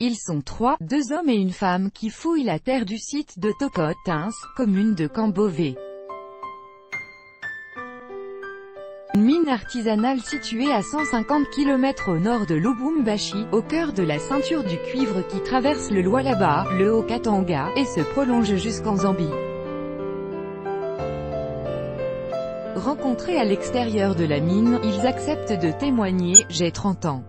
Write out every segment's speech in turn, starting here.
Ils sont trois, deux hommes et une femme qui fouillent la terre du site de Tokotins, commune de Kambové. Une mine artisanale située à 150 km au nord de Lubumbashi, au cœur de la ceinture du cuivre qui traverse le Lualaba, le Haut-Katanga, et se prolonge jusqu'en Zambie. Rencontrés à l'extérieur de la mine, ils acceptent de témoigner. J'ai 30 ans.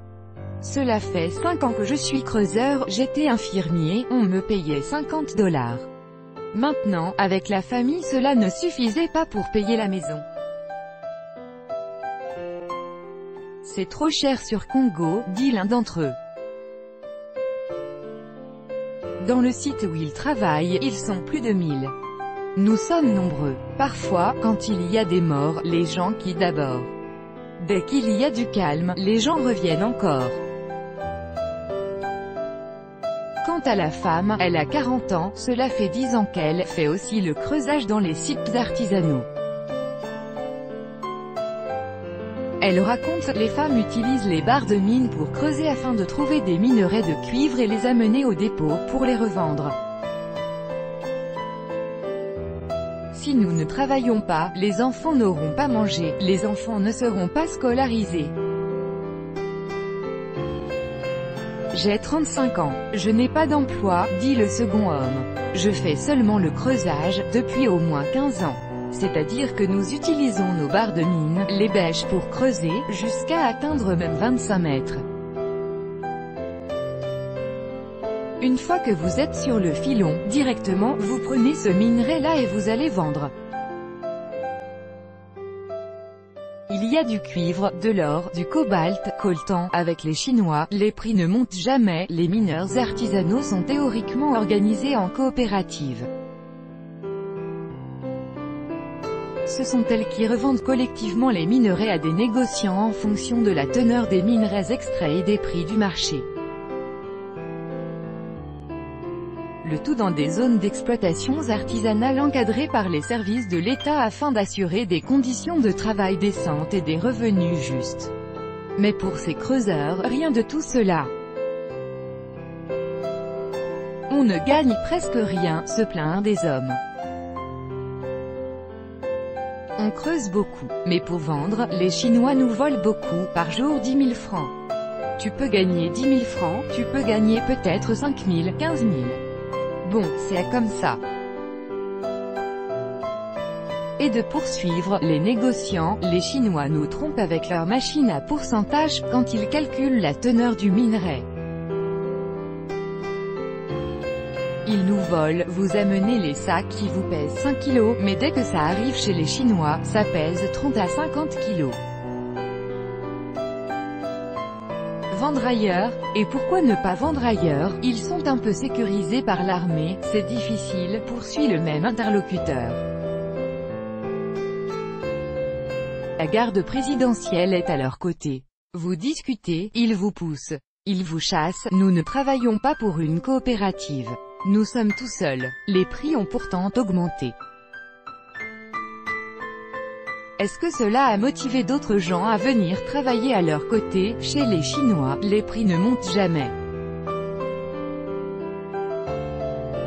Cela fait 5 ans que je suis creuseur, j'étais infirmier, on me payait 50 $. Maintenant, avec la famille cela ne suffisait pas pour payer la maison. C'est trop cher sur Congo, dit l'un d'entre eux. Dans le site où ils travaillent, ils sont plus de 1000. Nous sommes nombreux. Parfois, quand il y a des morts, les gens quittent d'abord. Dès qu'il y a du calme, les gens reviennent encore. Quant à la femme, elle a 40 ans, cela fait 10 ans qu'elle fait aussi le creusage dans les sites artisanaux. Elle raconte, les femmes utilisent les barres de mine pour creuser afin de trouver des minerais de cuivre et les amener au dépôt, pour les revendre. Si nous ne travaillons pas, les enfants n'auront pas mangé, les enfants ne seront pas scolarisés. J'ai 35 ans. Je n'ai pas d'emploi, dit le second homme. Je fais seulement le creusage, depuis au moins 15 ans. C'est-à-dire que nous utilisons nos barres de mine, les bêches pour creuser, jusqu'à atteindre même 25 mètres. Une fois que vous êtes sur le filon, directement, vous prenez ce minerai-là et vous allez vendre. Il y a du cuivre, de l'or, du cobalt, coltan. Avec les Chinois, les prix ne montent jamais. Les mineurs artisanaux sont théoriquement organisés en coopérative. Ce sont elles qui revendent collectivement les minerais à des négociants en fonction de la teneur des minerais extraits et des prix du marché. Le tout dans des zones d'exploitation artisanale encadrées par les services de l'État afin d'assurer des conditions de travail décentes et des revenus justes. Mais pour ces creuseurs, rien de tout cela. On ne gagne presque rien, se plaint un des hommes. On creuse beaucoup, mais pour vendre, les Chinois nous volent beaucoup, par jour 10 000 francs. Tu peux gagner 10 000 francs, tu peux gagner peut-être 5 000, 15 000. Bon, c'est comme ça. Et de poursuivre, les négociants, les Chinois nous trompent avec leur machine à pourcentage, quand ils calculent la teneur du minerai. Ils nous volent, vous amenez les sacs qui vous pèsent 5 kg, mais dès que ça arrive chez les Chinois, ça pèse 30 à 50 kg. Vendre ailleurs. Et pourquoi ne pas vendre ailleurs? Ils sont un peu sécurisés par l'armée, c'est difficile, poursuit le même interlocuteur. La garde présidentielle est à leur côté. Vous discutez, ils vous poussent. Ils vous chassent. Nous ne travaillons pas pour une coopérative. Nous sommes tout seuls. Les prix ont pourtant augmenté. Est-ce que cela a motivé d'autres gens à venir travailler à leur côté? Chez les Chinois, les prix ne montent jamais.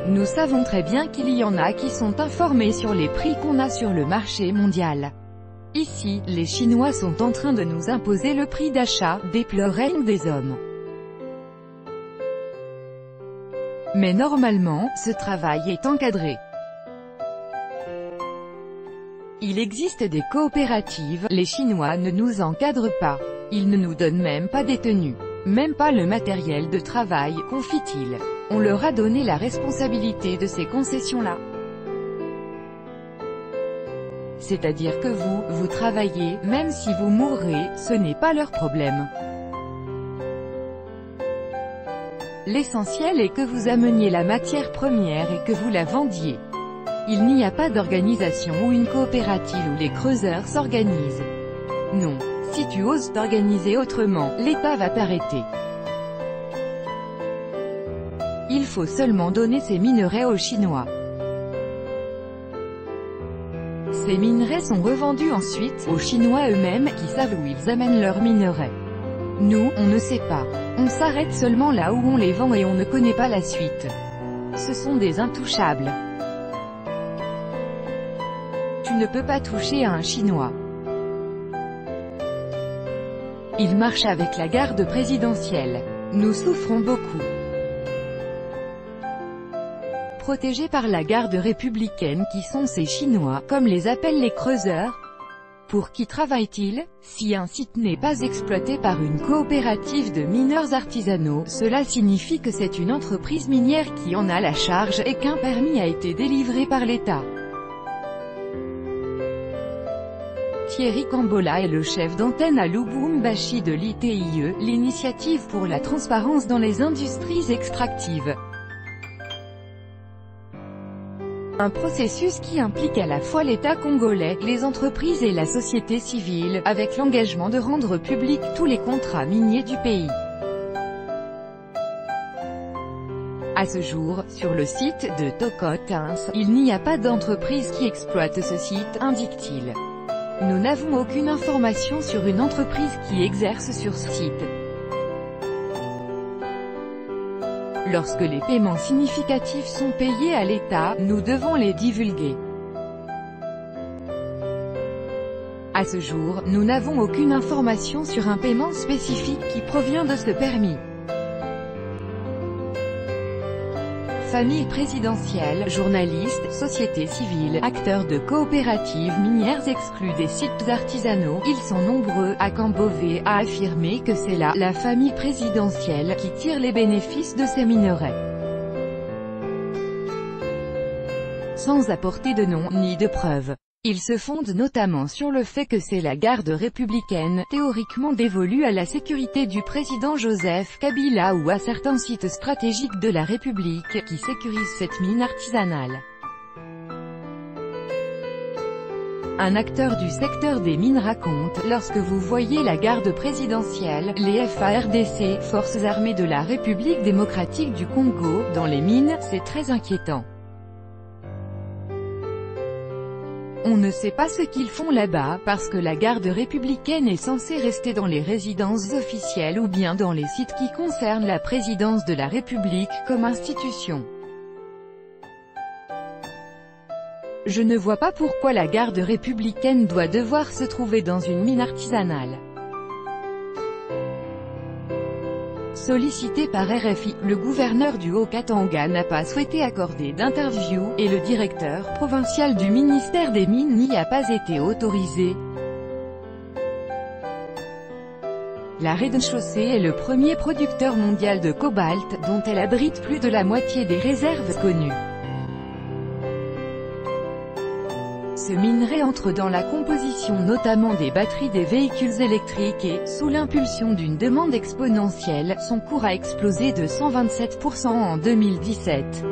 Nous savons très bien qu'il y en a qui sont informés sur les prix qu'on a sur le marché mondial. Ici, les Chinois sont en train de nous imposer le prix d'achat, déplore un des hommes. Mais normalement, ce travail est encadré. Il existe des coopératives, les Chinois ne nous encadrent pas. Ils ne nous donnent même pas des tenues. Même pas le matériel de travail, confie-t-il. On leur a donné la responsabilité de ces concessions-là. C'est-à-dire que vous travaillez, même si vous mourrez, ce n'est pas leur problème. L'essentiel est que vous ameniez la matière première et que vous la vendiez. Il n'y a pas d'organisation ou une coopérative où les creuseurs s'organisent. Non. Si tu oses t'organiser autrement, l'État va t'arrêter. Il faut seulement donner ces minerais aux Chinois. Ces minerais sont revendus ensuite aux Chinois eux-mêmes qui savent où ils amènent leurs minerais. Nous, on ne sait pas. On s'arrête seulement là où on les vend et on ne connaît pas la suite. Ce sont des intouchables. Tu ne peux pas toucher à un Chinois. Il marche avec la garde présidentielle. Nous souffrons beaucoup. Protégés par la garde républicaine qui sont ces Chinois, comme les appellent les creuseurs. Pour qui travaillent-ils? Si un site n'est pas exploité par une coopérative de mineurs artisanaux, cela signifie que c'est une entreprise minière qui en a la charge et qu'un permis a été délivré par l'État. Thierry Cambola est le chef d'antenne à Lubumbashi de l'ITIE, l'initiative pour la transparence dans les industries extractives. Un processus qui implique à la fois l'État congolais, les entreprises et la société civile, avec l'engagement de rendre publics tous les contrats miniers du pays. À ce jour, sur le site de Tocantins, il n'y a pas d'entreprise qui exploite ce site, indique-t-il. Nous n'avons aucune information sur une entreprise qui exerce sur ce site. Lorsque les paiements significatifs sont payés à l'État, nous devons les divulguer. À ce jour, nous n'avons aucune information sur un paiement spécifique qui provient de ce permis. Famille présidentielle, journalistes, société civile, acteurs de coopératives minières exclus des sites artisanaux, ils sont nombreux, a Cambové a affirmé que c'est la famille présidentielle qui tire les bénéfices de ces minerais. Sans apporter de nom, ni de preuves. Il se fonde notamment sur le fait que c'est la garde républicaine, théoriquement dévolue à la sécurité du président Joseph Kabila ou à certains sites stratégiques de la République, qui sécurisent cette mine artisanale. Un acteur du secteur des mines raconte, lorsque vous voyez la garde présidentielle, les FARDC, Forces armées de la République démocratique du Congo, dans les mines, c'est très inquiétant. On ne sait pas ce qu'ils font là-bas, parce que la garde républicaine est censée rester dans les résidences officielles ou bien dans les sites qui concernent la présidence de la République comme institution. Je ne vois pas pourquoi la garde républicaine doit devoir se trouver dans une mine artisanale. Sollicité par RFI, le gouverneur du Haut-Katanga n'a pas souhaité accorder d'interview, et le directeur provincial du ministère des Mines n'y a pas été autorisé. La rez-de-chaussée est le premier producteur mondial de cobalt, dont elle abrite plus de la moitié des réserves connues. Ce minerai entre dans la composition notamment des batteries des véhicules électriques et, sous l'impulsion d'une demande exponentielle, son cours a explosé de 127% en 2017.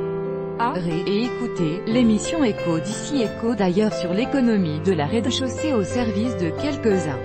Et écoutez, l'émission Écho d'ici Écho d'ailleurs sur l'économie de la rez-de-chaussée au service de quelques-uns.